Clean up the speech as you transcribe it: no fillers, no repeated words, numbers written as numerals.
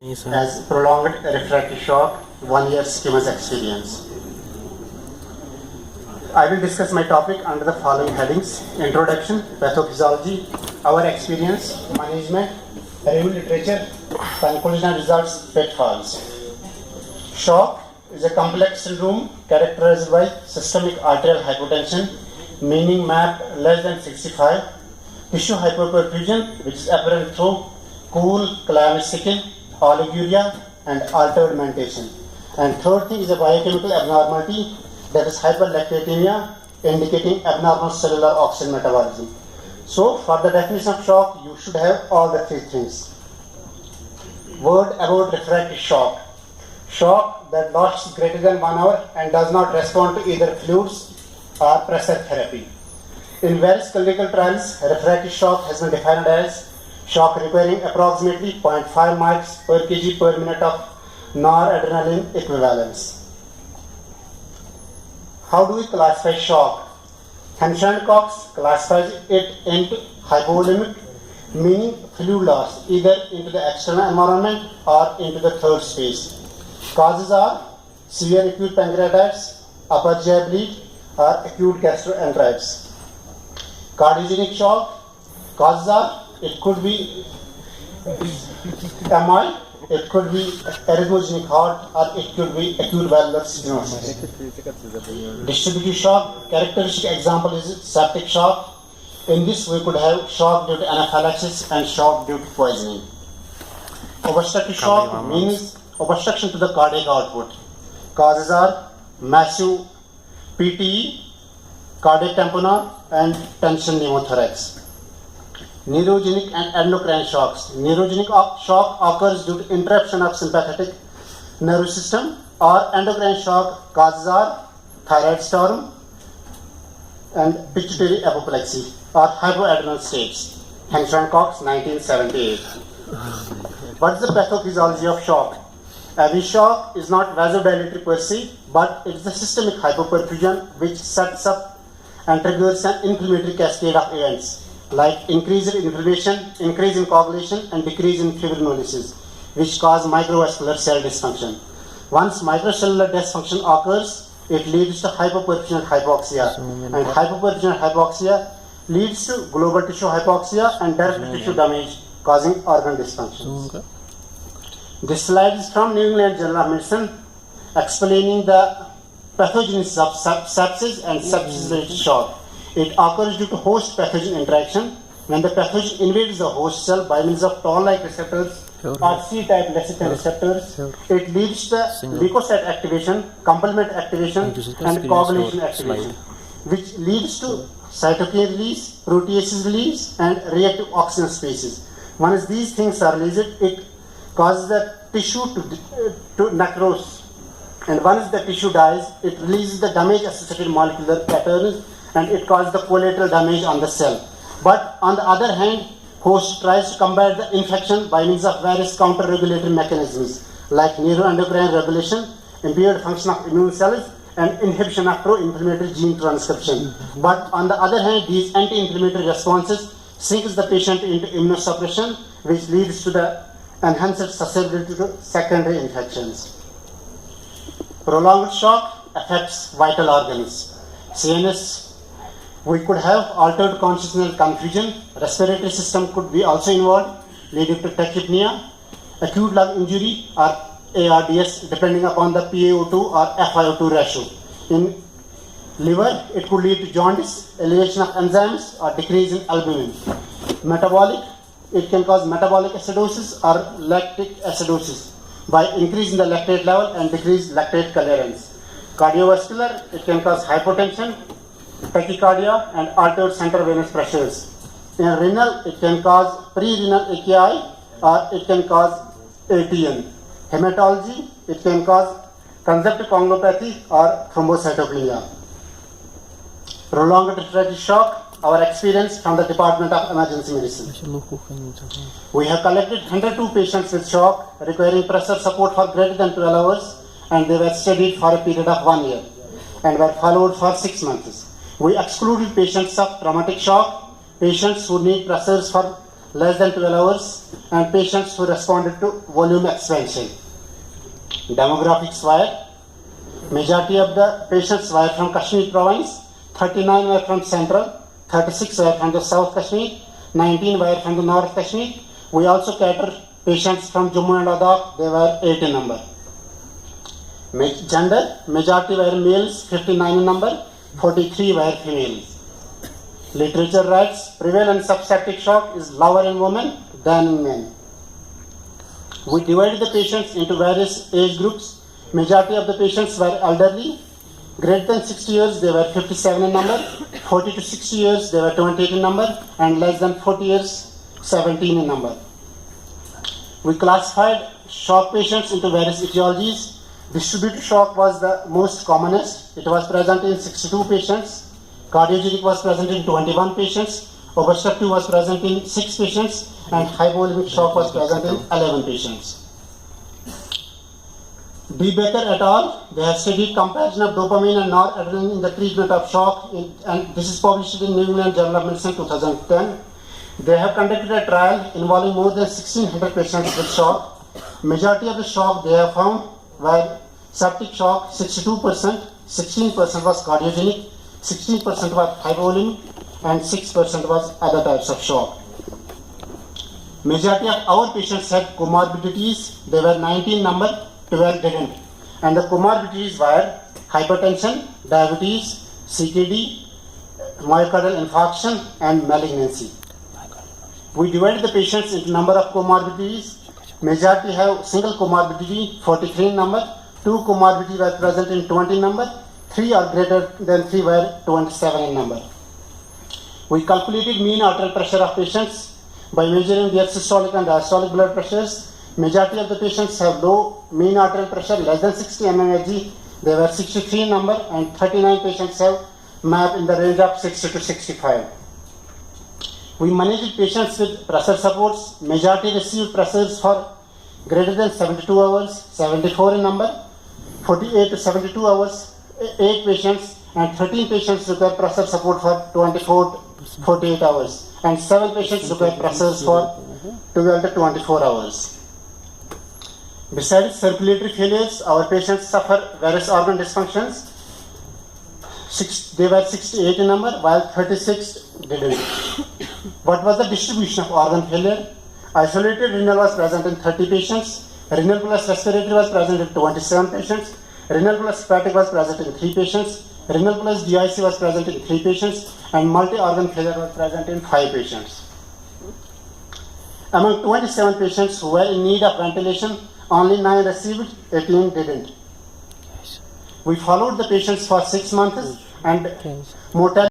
as prolonged refractory shock, 1 year schema's experience. I will discuss my topic under the following headings: Introduction, Pathophysiology, our experience, management, review literature, conclusion and results, pitfalls. Shock is a complex syndrome characterized by systemic arterial hypotension, meaning MAP less than 65, tissue hypoperfusion, which is apparent through cool clammy skin, oliguria, and altered mentation. And third thing is a biochemical abnormality, that is hyperlactatemia, indicating abnormal cellular oxygen metabolism. So, for the definition of shock, you should have all the three things. Word about refractory shock. Shock that lasts greater than 1 hour and does not respond to either fluids or pressure therapy. In various clinical trials, refractory shock has been defined as shock requiring approximately 0.5 mics per kg per minute of noradrenaline equivalence. How do we classify shock? Henson Cox classifies it into hypovolemic, meaning fluid loss either into the external environment or into the third space. Causes are severe acute pancreatitis, upper GI bleed, or acute gastroenteritis. Cardiogenic shock. Causes are, it could be MI, it could be arrhythmogenic heart, or it could be acute valvular stenosis. Distributive shock. Characteristic example is septic shock. In this, we could have shock due to anaphylaxis and shock due to poisoning. Obstructive shock means obstruction to the cardiac output. Causes are massive PTE, cardiac tamponade, and tension pneumothorax. Neurogenic and endocrine shocks. Neurogenic shock occurs due to interruption of sympathetic nervous system, or endocrine shock causes are thyroid storm and pituitary apoplexy or hypoadrenal states. Henson Cox, 1978. What is the pathophysiology of shock? Every shock is not vasodilatory per se, but it is a systemic hypoperfusion which sets up and triggers an inflammatory cascade of events like increased inflammation, increase in coagulation, and decrease in fibrinolysis, which cause microvascular cell dysfunction. Once microcellular dysfunction occurs, it leads to hypoperfusion and hypoxia, and hypoperfusion and hypoxia leads to global tissue hypoxia and direct tissue damage, causing organ dysfunction. This slide is from New England Journal of Medicine, explaining the pathogenesis of sepsis and sepsis-related shock. It occurs due to host pathogen interaction. When the pathogen invades the host cell by means of toll-like receptors or C-type lecithin receptors, it leads to leukocyte activation, complement activation, and coagulation activation, which leads to cytokine release, proteases release, and reactive oxygen species. Once these things are released, it causes the tissue to necrose, and once the tissue dies, it releases the damage-associated molecular patterns, and it causes the collateral damage on the cell. But on the other hand, host tries to combat the infection by means of various counter-regulatory mechanisms like neuroendocrine regulation, impaired function of immune cells, and inhibition of pro-inflammatory gene transcription. But on the other hand, these anti-inflammatory responses sinks the patient into immunosuppression, which leads to the enhanced susceptibility to secondary infections. Prolonged shock affects vital organs. CNS, we could have altered consciousness confusion. Respiratory system could be also involved, leading to tachypnea, acute lung injury, or ARDS, depending upon the PaO2 or FiO2 ratio. In liver, it could lead to jaundice, elevation of enzymes, or decrease in albumin. Metabolic, it can cause metabolic acidosis or lactic acidosis by increasing the lactate level and decrease lactate clearance. Cardiovascular, it can cause hypotension, tachycardia, and altered central venous pressures. In renal, it can cause pre-renal AKI or it can cause ATN. Hematology, it can cause conjunctive coagulopathy or thrombocytopenia. Prolonged refractory shock, our experience from the Department of Emergency Medicine. We have collected 102 patients with shock requiring pressure support for greater than 12 hours, and they were studied for a period of 1 year and were followed for 6 months. We excluded patients of traumatic shock, patients who need pressures for less than 12 hours, and patients who responded to volume expansion. Demographics were, majority of the patients were from Kashmir province, 39 were from central, 36 were from the south Kashmir, 19 were from the north Kashmir. We also cater patients from Jammu and Ladakh, they were 8 in number. Gender, majority were males, 59 in number, 43 were females. Literature writes, prevalence of septic shock is lower in women than in men. We divided the patients into various age groups. Majority of the patients were elderly. Greater than 60 years, they were 57 in number. 40 to 60 years, they were 28 in number. And less than 40 years, 17 in number. We classified shock patients into various etiologies. Distributed shock was the most commonest. It was present in 62 patients. Cardiogenic was present in 21 patients. Obstructive was present in 6 patients. And hypovolemic shock was present in 11 patients. D. Baker et al. They have studied comparison of dopamine and noradrenaline in the treatment of shock, and this is published in New England Journal of Medicine 2010. They have conducted a trial involving more than 1,600 patients with shock. Majority of the shock they have found were septic shock, 62%, 16% was cardiogenic, 16% was hypovolemic, and 6% was other types of shock. Majority of our patients had comorbidities. They were 19 number, 12 didn't. And the comorbidities were hypertension, diabetes, CKD, myocardial infarction, and malignancy. We divided the patients into number of comorbidities. Majority have single comorbidity, 43 in number. 2 comorbidities were present in 20 number. 3 or greater than 3 were 27 in number. We calculated mean arterial pressure of patients by measuring their systolic and diastolic blood pressures. Majority of the patients have low mean arterial pressure, less than 60 mmHg. They were 63 in number, and 39 patients have MAP in the range of 60 to 65. We managed patients with pressure supports. Majority received pressures for greater than 72 hours, 74 in number, 48 to 72 hours, 8 patients, and 13 patients require pressure support for 24 to 48 hours, and 7 patients require pressures for 12 to 24 hours. Besides circulatory failures, our patients suffer various organ dysfunctions. They were 68 in number, while 36 didn't. What was the distribution of organ failure? Isolated renal was present in 30 patients. Renal plus respiratory was present in 27 patients. Renal plus hepatic was present in 3 patients. Renal plus DIC was present in 3 patients. And multi-organ failure was present in 5 patients. Among 27 patients who were in need of ventilation, only 9 received, 18 didn't. We followed the patients for 6 months, and mortality